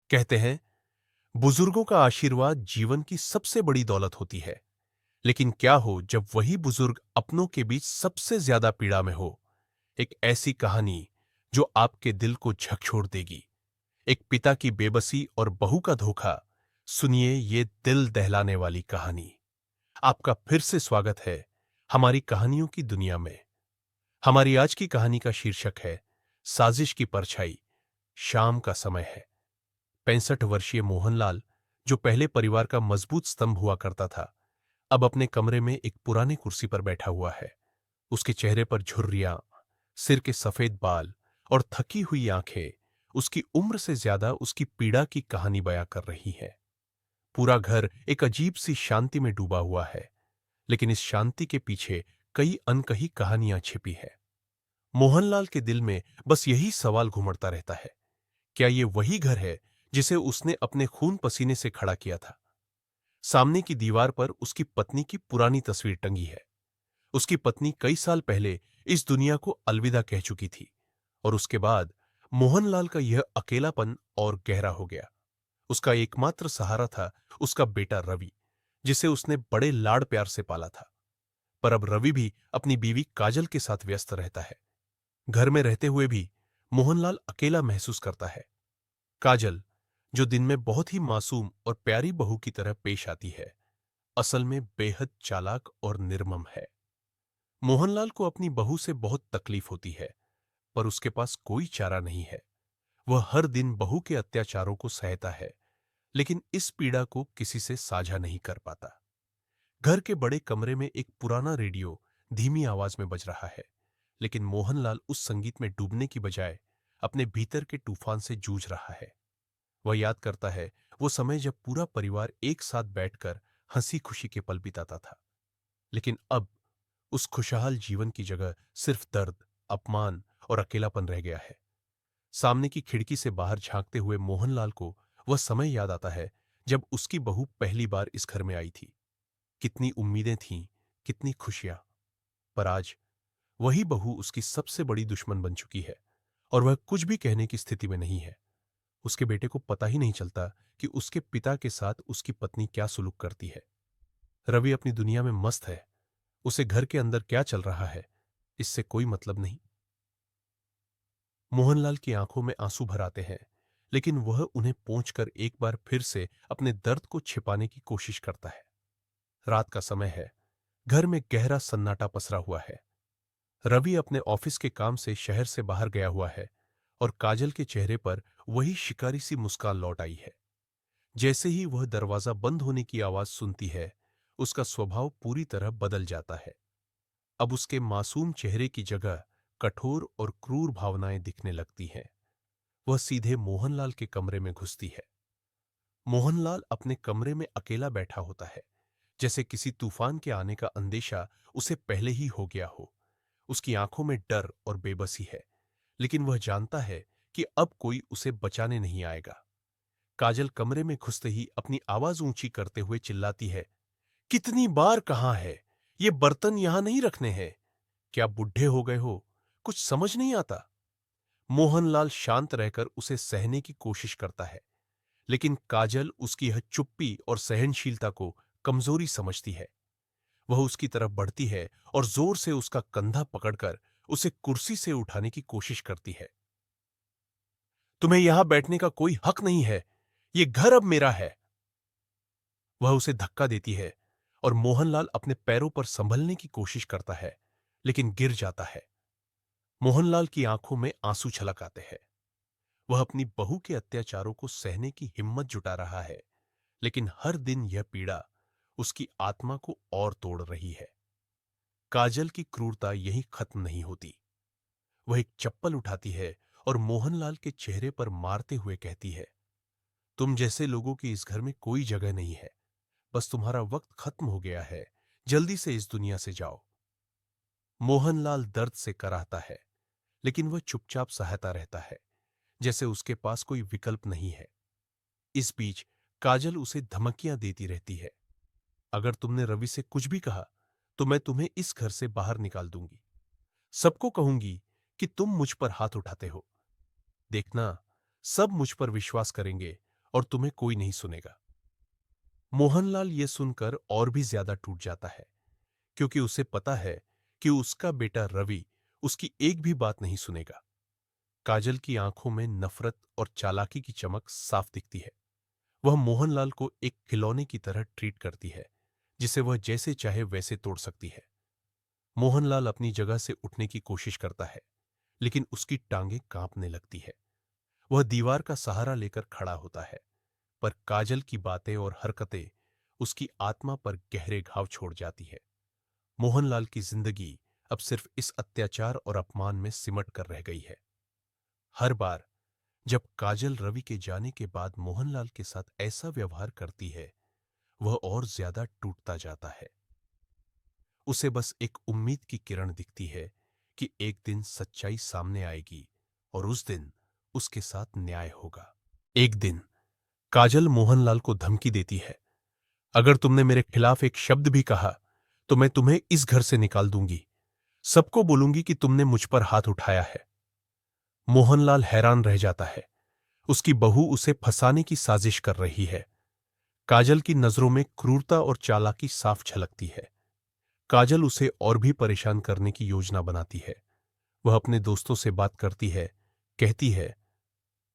कहते हैं, बुजुर्गों का आशीर्वाद जीवन की सबसे बड़ी दौलत होती है। लेकिन क्या हो जब वही बुजुर्ग अपनों के बीच सबसे ज्यादा पीड़ा में हो। एक ऐसी कहानी जो आपके दिल को झकझोर देगी। एक पिता की बेबसी और बहू का धोखा। सुनिए ये दिल दहलाने वाली कहानी। आपका फिर से स्वागत है हमारी कहानियों की दुनिया में। हमारी आज की कहानी का शीर्षक है साजिश की परछाई। शाम का समय है। 65 वर्षीय मोहनलाल, जो पहले परिवार का मजबूत स्तंभ हुआ करता था, अब अपने कमरे में एक पुरानी कुर्सी पर बैठा हुआ है। उसके चेहरे पर झुर्रियां, सिर के सफेद बाल और थकी हुई आंखें उसकी उम्र से ज्यादा उसकी पीड़ा की कहानी बयां कर रही है। पूरा घर एक अजीब सी शांति में डूबा हुआ है, लेकिन इस शांति के पीछे कई अनकही कहानियां छिपी है। मोहनलाल के दिल में बस यही सवाल घुमड़ता रहता है, क्या ये वही घर है जिसे उसने अपने खून पसीने से खड़ा किया था। सामने की दीवार पर उसकी पत्नी की पुरानी तस्वीर टंगी है। उसकी पत्नी कई साल पहले इस दुनिया को अलविदा कह चुकी थी, और उसके बाद मोहनलाल का यह अकेलापन और गहरा हो गया। उसका एकमात्र सहारा था उसका बेटा रवि, जिसे उसने बड़े लाड़ प्यार से पाला था। पर अब रवि भी अपनी बीवी काजल के साथ व्यस्त रहता है। घर में रहते हुए भी मोहनलाल अकेला महसूस करता है। काजल, जो दिन में बहुत ही मासूम और प्यारी बहू की तरह पेश आती है, असल में बेहद चालाक और निर्मम है। मोहनलाल को अपनी बहू से बहुत तकलीफ होती है, पर उसके पास कोई चारा नहीं है। वह हर दिन बहू के अत्याचारों को सहता है, लेकिन इस पीड़ा को किसी से साझा नहीं कर पाता। घर के बड़े कमरे में एक पुराना रेडियो धीमी आवाज में बज रहा है, लेकिन मोहनलाल उस संगीत में डूबने की बजाय अपने भीतर के तूफान से जूझ रहा है। वह याद करता है वो समय जब पूरा परिवार एक साथ बैठकर हंसी खुशी के पल बिताता था। लेकिन अब उस खुशहाल जीवन की जगह सिर्फ दर्द, अपमान और अकेलापन रह गया है। सामने की खिड़की से बाहर झांकते हुए मोहनलाल को वह समय याद आता है जब उसकी बहू पहली बार इस घर में आई थी। कितनी उम्मीदें थीं, कितनी खुशियां। पर आज वही बहू उसकी सबसे बड़ी दुश्मन बन चुकी है, और वह कुछ भी कहने की स्थिति में नहीं है। उसके बेटे को पता ही नहीं चलता कि उसके पिता के साथ उसकी पत्नी क्या सुलूक करती है। रवि अपनी दुनिया में मस्त है। उसे घर के अंदर क्या चल रहा है, इससे कोई मतलब नहीं। मोहनलाल की आंखों में आंसू भर आते हैं, लेकिन वह उन्हें पोंछकर एक बार फिर से अपने दर्द को छिपाने की कोशिश करता है। रात का समय है। घर में गहरा सन्नाटा पसरा हुआ है। रवि अपने ऑफिस के काम से शहर से बाहर गया हुआ है, और काजल के चेहरे पर वही शिकारी सी मुस्कान लौट आई है। जैसे ही वह दरवाजा बंद होने की आवाज सुनती है, उसका स्वभाव पूरी तरह बदल जाता है। अब उसके मासूम चेहरे की जगह कठोर और क्रूर भावनाएं दिखने लगती हैं। वह सीधे मोहनलाल के कमरे में घुसती है। मोहनलाल अपने कमरे में अकेला बैठा होता है, जैसे किसी तूफान के आने का अंदेशा उसे पहले ही हो गया हो। उसकी आंखों में डर और बेबसी है, लेकिन वह जानता है कि अब कोई उसे बचाने नहीं आएगा। काजल कमरे में घुसते ही अपनी आवाज ऊंची करते हुए चिल्लाती है, कितनी बार कहा है, ये बर्तन यहां नहीं रखने हैं। क्या बुढ़े हो गए हो? कुछ समझ नहीं आता। मोहनलाल शांत रहकर उसे सहने की कोशिश करता है, लेकिन काजल उसकी यह चुप्पी और सहनशीलता को कमजोरी समझती है। वह उसकी तरफ बढ़ती है और जोर से उसका कंधा पकड़कर उसे कुर्सी से उठाने की कोशिश करती है। तुम्हें यहां बैठने का कोई हक नहीं है। ये घर अब मेरा है। वह उसे धक्का देती है, और मोहनलाल अपने पैरों पर संभलने की कोशिश करता है, लेकिन गिर जाता है। मोहनलाल की आंखों में आंसू छलक आते हैं। वह अपनी बहू के अत्याचारों को सहने की हिम्मत जुटा रहा है, लेकिन हर दिन यह पीड़ा उसकी आत्मा को और तोड़ रही है। काजल की क्रूरता यहीं खत्म नहीं होती। वह एक चप्पल उठाती है और मोहनलाल के चेहरे पर मारते हुए कहती है, तुम जैसे लोगों की इस घर में कोई जगह नहीं है। बस तुम्हारा वक्त खत्म हो गया है। जल्दी से इस दुनिया से जाओ। मोहनलाल दर्द से कराहता है, लेकिन वह चुपचाप सहता रहता है, जैसे उसके पास कोई विकल्प नहीं है। इस बीच काजल उसे धमकियां देती रहती है, अगर तुमने रवि से कुछ भी कहा तो मैं तुम्हें इस घर से बाहर निकाल दूंगी। सबको कहूंगी कि तुम मुझ पर हाथ उठाते हो। देखना, सब मुझ पर विश्वास करेंगे और तुम्हें कोई नहीं सुनेगा। मोहनलाल ये सुनकर और भी ज्यादा टूट जाता है, क्योंकि उसे पता है कि उसका बेटा रवि उसकी एक भी बात नहीं सुनेगा। काजल की आंखों में नफरत और चालाकी की चमक साफ दिखती है। वह मोहनलाल को एक खिलौने की तरह ट्रीट करती है, जिसे वह जैसे चाहे वैसे तोड़ सकती है। मोहनलाल अपनी जगह से उठने की कोशिश करता है, लेकिन उसकी टांगें कांपने लगती है। वह दीवार का सहारा लेकर खड़ा होता है, पर काजल की बातें और हरकतें उसकी आत्मा पर गहरे घाव छोड़ जाती है। मोहनलाल की जिंदगी अब सिर्फ इस अत्याचार और अपमान में सिमट कर रह गई है। हर बार जब काजल रवि के जाने के बाद मोहनलाल के साथ ऐसा व्यवहार करती है, वह और ज्यादा टूटता जाता है। उसे बस एक उम्मीद की किरण दिखती है कि एक दिन सच्चाई सामने आएगी और उस दिन उसके साथ न्याय होगा। एक दिन काजल मोहनलाल को धमकी देती है, अगर तुमने मेरे खिलाफ एक शब्द भी कहा तो मैं तुम्हें इस घर से निकाल दूंगी। सबको बोलूंगी कि तुमने मुझ पर हाथ उठाया है। मोहनलाल हैरान रह जाता है। उसकी बहू उसे फंसाने की साजिश कर रही है। काजल की नजरों में क्रूरता और चालाकी साफ झलकती है। काजल उसे और भी परेशान करने की योजना बनाती है। वह अपने दोस्तों से बात करती है, कहती है,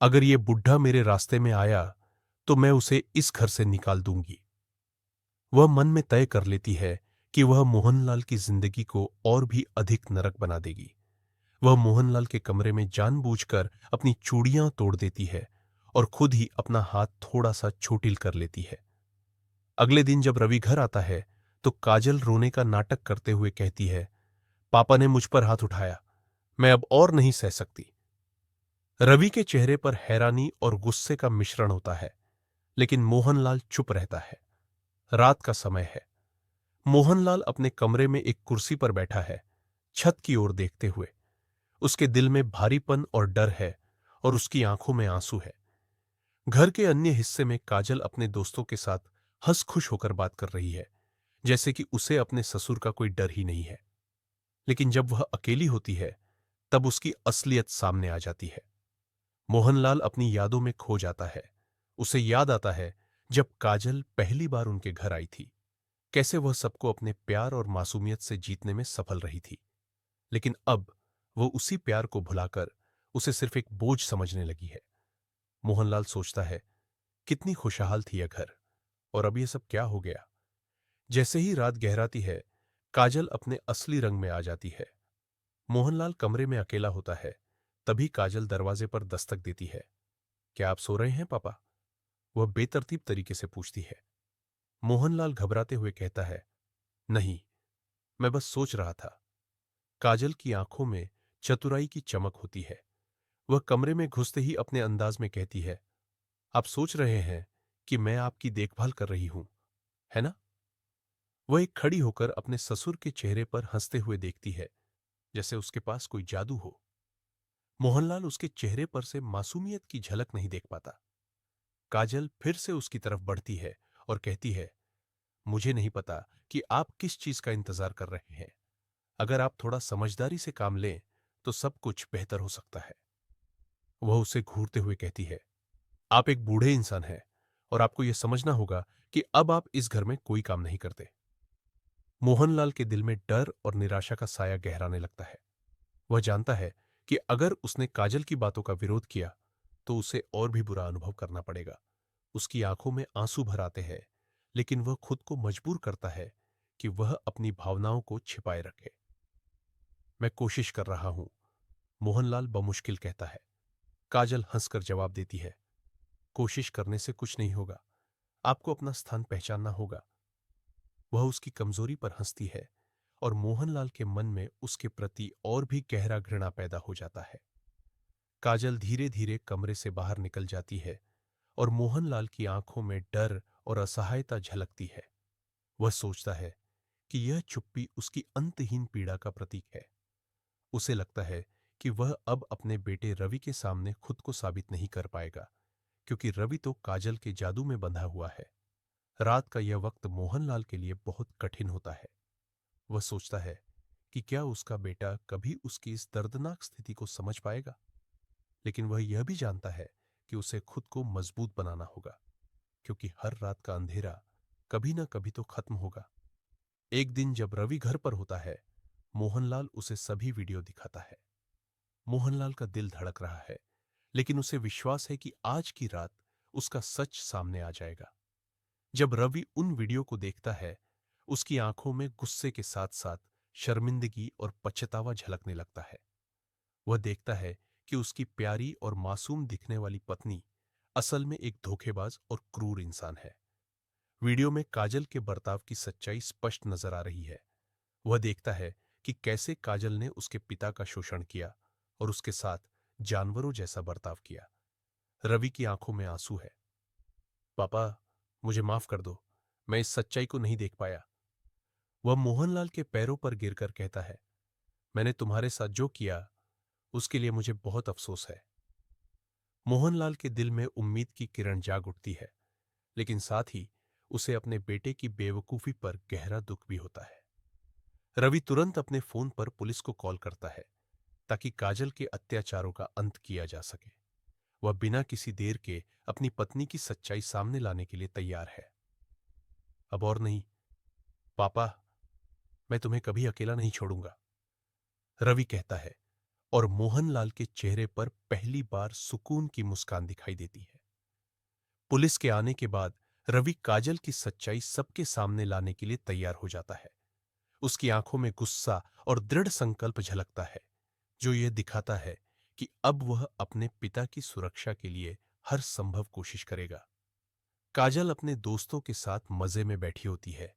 अगर ये बुढ़ा मेरे रास्ते में आया तो मैं उसे इस घर से निकाल दूंगी। वह मन में तय कर लेती है कि वह मोहनलाल की जिंदगी को और भी अधिक नरक बना देगी। वह मोहनलाल के कमरे में जानबूझकर अपनी चूड़ियां तोड़ देती है और खुद ही अपना हाथ थोड़ा सा छोटिल कर लेती है। अगले दिन जब रवि घर आता है तो काजल रोने का नाटक करते हुए कहती है, पापा ने मुझ पर हाथ उठाया, मैं अब और नहीं सह सकती। रवि के चेहरे पर हैरानी और गुस्से का मिश्रण होता है, लेकिन मोहनलाल चुप रहता है। रात का समय है। मोहनलाल अपने कमरे में एक कुर्सी पर बैठा है, छत की ओर देखते हुए। उसके दिल में भारीपन और डर है और उसकी आंखों में आंसू है। घर के अन्य हिस्से में काजल अपने दोस्तों के साथ हंस खुश होकर बात कर रही है, जैसे कि उसे अपने ससुर का कोई डर ही नहीं है। लेकिन जब वह अकेली होती है तब उसकी असलियत सामने आ जाती है। मोहनलाल अपनी यादों में खो जाता है। उसे याद आता है जब काजल पहली बार उनके घर आई थी, कैसे वह सबको अपने प्यार और मासूमियत से जीतने में सफल रही थी। लेकिन अब वो उसी प्यार को भुलाकर उसे सिर्फ एक बोझ समझने लगी है। मोहनलाल सोचता है, कितनी खुशहाल थी यह घर, और अब यह सब क्या हो गया। जैसे ही रात गहराती है, काजल अपने असली रंग में आ जाती है। मोहनलाल कमरे में अकेला होता है। तभी काजल दरवाजे पर दस्तक देती है। क्या आप सो रहे हैं पापा? वह बेतरतीब तरीके से पूछती है। मोहनलाल घबराते हुए कहता है, नहीं, मैं बस सोच रहा था। काजल की आंखों में चतुराई की चमक होती है। वह कमरे में घुसते ही अपने अंदाज में कहती है, आप सोच रहे हैं कि मैं आपकी देखभाल कर रही हूं, है ना? वह एक खड़ी होकर अपने ससुर के चेहरे पर हंसते हुए देखती है, जैसे उसके पास कोई जादू हो। मोहनलाल उसके चेहरे पर से मासूमियत की झलक नहीं देख पाता। काजल फिर से उसकी तरफ बढ़ती है और कहती है, मुझे नहीं पता कि आप किस चीज का इंतजार कर रहे हैं। अगर आप थोड़ा समझदारी से काम लें तो सब कुछ बेहतर हो सकता है। वह उसे घूरते हुए कहती है, आप एक बूढ़े इंसान हैं और आपको यह समझना होगा कि अब आप इस घर में कोई काम नहीं करते। मोहनलाल के दिल में डर और निराशा का साया गहराने लगता है। वह जानता है कि अगर उसने काजल की बातों का विरोध किया तो उसे और भी बुरा अनुभव करना पड़ेगा। उसकी आंखों में आंसू भर आते हैं, लेकिन वह खुद को मजबूर करता है कि वह अपनी भावनाओं को छिपाए रखे। मैं कोशिश कर रहा हूं, मोहनलाल बमुश्किल कहता है। काजल हंसकर जवाब देती है, कोशिश करने से कुछ नहीं होगा, आपको अपना स्थान पहचानना होगा। वह उसकी कमजोरी पर हंसती है और मोहनलाल के मन में उसके प्रति और भी गहरा घृणा पैदा हो जाता है। काजल धीरे धीरे कमरे से बाहर निकल जाती है और मोहनलाल की आंखों में डर और असहायता झलकती है। वह सोचता है कि यह चुप्पी उसकी अंतहीन पीड़ा का प्रतीक है। उसे लगता है कि वह अब अपने बेटे रवि के सामने खुद को साबित नहीं कर पाएगा, क्योंकि रवि तो काजल के जादू में बंधा हुआ है। रात का यह वक्त मोहनलाल के लिए बहुत कठिन होता है। वह सोचता है कि क्या उसका बेटा कभी उसकी इस दर्दनाक स्थिति को समझ पाएगा। लेकिन वह यह भी जानता है कि उसे खुद को मजबूत बनाना होगा, क्योंकि हर रात का अंधेरा कभी ना कभी तो खत्म होगा। एक दिन जब रवि घर पर होता है, मोहनलाल उसे सभी वीडियो दिखाता है। मोहनलाल का दिल धड़क रहा है, लेकिन उसे विश्वास है कि आज की रात उसका सच सामने आ जाएगा। जब रवि उन वीडियो को देखता है, उसकी आंखों में गुस्से के साथ साथ शर्मिंदगी और पछतावा झलकने लगता है। वह देखता है कि उसकी प्यारी और मासूम दिखने वाली पत्नी असल में एक धोखेबाज और क्रूर इंसान है। वीडियो में काजल के बर्ताव की सच्चाई स्पष्ट नजर आ रही है। वह देखता है कि कैसे काजल ने उसके पिता का शोषण किया और उसके साथ जानवरों जैसा बर्ताव किया। रवि की आंखों में आंसू है। पापा, मुझे माफ कर दो, मैं इस सच्चाई को नहीं देख पाया। वह मोहनलाल के पैरों पर गिरकर कहता है, मैंने तुम्हारे साथ जो किया उसके लिए मुझे बहुत अफसोस है। मोहनलाल के दिल में उम्मीद की किरण जाग उठती है, लेकिन साथ ही उसे अपने बेटे की बेवकूफी पर गहरा दुख भी होता है। रवि तुरंत अपने फोन पर पुलिस को कॉल करता है ताकि काजल के अत्याचारों का अंत किया जा सके। वह बिना किसी देर के अपनी पत्नी की सच्चाई सामने लाने के लिए तैयार है। अब और नहीं पापा, मैं तुम्हें कभी अकेला नहीं छोड़ूंगा, रवि कहता है, और मोहनलाल के चेहरे पर पहली बार सुकून की मुस्कान दिखाई देती है। पुलिस के आने के बाद रवि काजल की सच्चाई सबके सामने लाने के लिए तैयार हो जाता है। उसकी आंखों में गुस्सा और दृढ़ संकल्प झलकता है, जो यह दिखाता है कि अब वह अपने पिता की सुरक्षा के लिए हर संभव कोशिश करेगा। काजल अपने दोस्तों के साथ मजे में बैठी होती है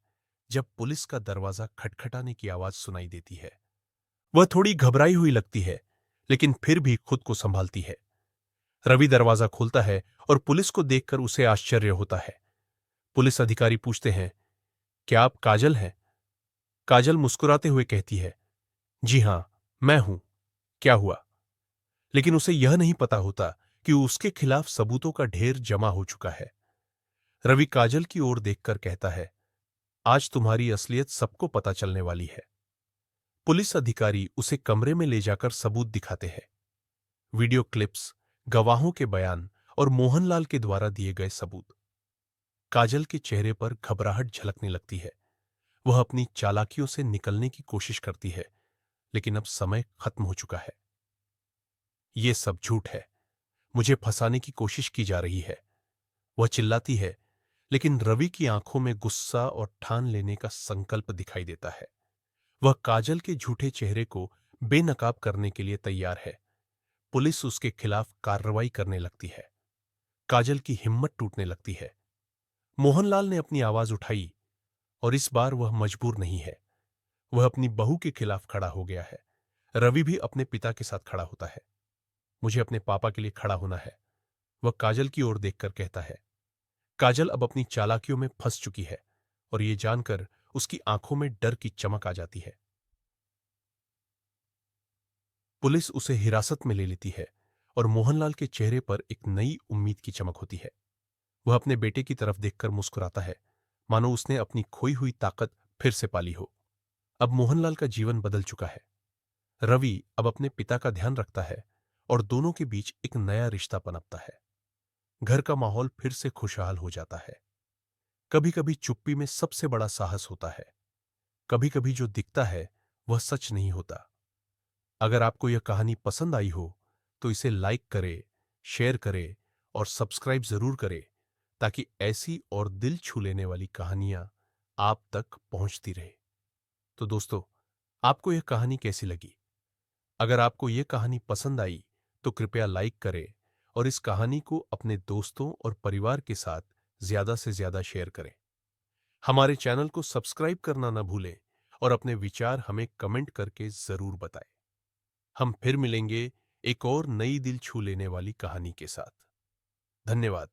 जब पुलिस का दरवाजा खटखटाने की आवाज सुनाई देती है। वह थोड़ी घबराई हुई लगती है, लेकिन फिर भी खुद को संभालती है। रवि दरवाजा खोलता है और पुलिस को देखकर उसे आश्चर्य होता है। पुलिस अधिकारी पूछते हैं, क्या आप काजल हैं? काजल मुस्कुराते हुए कहती है, जी हां, मैं हूं, क्या हुआ? लेकिन उसे यह नहीं पता होता कि उसके खिलाफ सबूतों का ढेर जमा हो चुका है। रवि काजल की ओर देखकर कहता है, आज तुम्हारी असलियत सबको पता चलने वाली है। पुलिस अधिकारी उसे कमरे में ले जाकर सबूत दिखाते हैं। वीडियो क्लिप्स, गवाहों के बयान और मोहनलाल के द्वारा दिए गए सबूत। काजल के चेहरे पर घबराहट झलकने लगती है। वह अपनी चालाकियों से निकलने की कोशिश करती है, लेकिन अब समय खत्म हो चुका है। यह सब झूठ है, मुझे फंसाने की कोशिश की जा रही है, वह चिल्लाती है, लेकिन रवि की आंखों में गुस्सा और ठान लेने का संकल्प दिखाई देता है। वह काजल के झूठे चेहरे को बेनकाब करने के लिए तैयार है। पुलिस उसके खिलाफ कार्रवाई करने लगती है। काजल की हिम्मत टूटने लगती है। मोहनलाल ने अपनी आवाज उठाई, और इस बार वह मजबूर नहीं है। वह अपनी बहू के खिलाफ खड़ा हो गया है। रवि भी अपने पिता के साथ खड़ा होता है। मुझे अपने पापा के लिए खड़ा होना है, वह काजल की ओर देखकर कहता है। काजल अब अपनी चालाकियों में फंस चुकी है, और यह जानकर उसकी आंखों में डर की चमक आ जाती है। पुलिस उसे हिरासत में ले लेती है, और मोहनलाल के चेहरे पर एक नई उम्मीद की चमक होती है। वह अपने बेटे की तरफ देखकर मुस्कुराता है, मानो उसने अपनी खोई हुई ताकत फिर से पाली हो। अब मोहनलाल का जीवन बदल चुका है। रवि अब अपने पिता का ध्यान रखता है, और दोनों के बीच एक नया रिश्ता पनपता है। घर का माहौल फिर से खुशहाल हो जाता है। कभी कभी चुप्पी में सबसे बड़ा साहस होता है। कभी कभी जो दिखता है वह सच नहीं होता। अगर आपको यह कहानी पसंद आई हो तो इसे लाइक करें, शेयर करें और सब्सक्राइब जरूर करें, ताकि ऐसी और दिल छू लेने वाली कहानियां आप तक पहुंचती रहे। तो दोस्तों, आपको यह कहानी कैसी लगी? अगर आपको यह कहानी पसंद आई तो कृपया लाइक करें, और इस कहानी को अपने दोस्तों और परिवार के साथ ज्यादा से ज्यादा शेयर करें। हमारे चैनल को सब्सक्राइब करना न भूलें, और अपने विचार हमें कमेंट करके जरूर बताएं। हम फिर मिलेंगे एक और नई दिल छू लेने वाली कहानी के साथ। धन्यवाद।